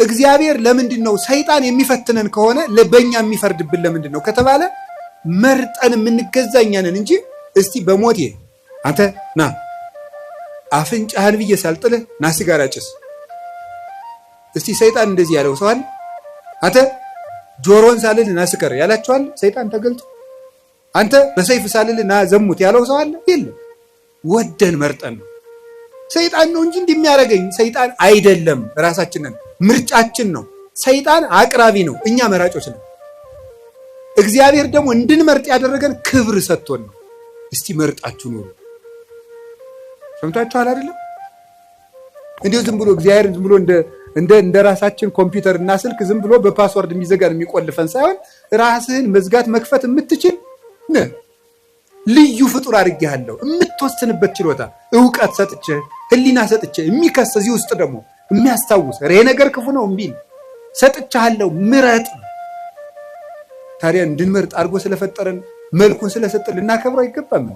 እግዚአብሔር ለምንድነው ሰይጣን የሚፈትነን ከሆነ ለበኛ የሚፈርድብን ለምንድነው ከተባለ መርጠን የምንገዛኛ ነን እንጂ እስቲ በሞቴ አንተ ና አፍንጫህን ብዬ ሳልጥልህ ና ሲጋራ ጭስ። እስቲ ሰይጣን እንደዚህ ያለው ሰው አለ? አንተ ጆሮን ሳልል ና ስከር ያላችኋል ሰይጣን ተገልጦ? አንተ በሰይፍ ሳልል ና ዘሙት ያለው ሰው አለ? የለም። ወደን መርጠን ነው። ሰይጣን ነው እንጂ እንደሚያረጋኝ ሰይጣን አይደለም። ራሳችንን ምርጫችን ነው። ሰይጣን አቅራቢ ነው፣ እኛ መራጮች ነን። እግዚአብሔር ደግሞ እንድንመርጥ ያደረገን ክብር ሰጥቶን ነው። እስቲ መርጣችሁ ኑሩ። ሰምታችኋል አይደለም? እንዴ ዝም ብሎ እግዚአብሔር ዝም ብሎ እንደ ራሳችን ኮምፒውተር እና ስልክ ዝም ብሎ በፓስወርድ የሚዘጋን የሚቆልፈን ሳይሆን ራስህን መዝጋት መክፈት የምትችል ነህ። ልዩ ፍጡር አድርጌሃለሁ። የምትወስንበት ችሎታ ዕውቀት ሰጥቼ ህሊና ሰጥቼ የሚከስ እዚህ ውስጥ ደግሞ የሚያስታውስ ይሄ ነገር ክፉ ነው እምቢ ሰጥቻለሁ። ምረጥ። ታዲያ እንድንመርጥ አድርጎ ስለፈጠረን መልኩን ስለሰጠን ልናከብረው አይገባም?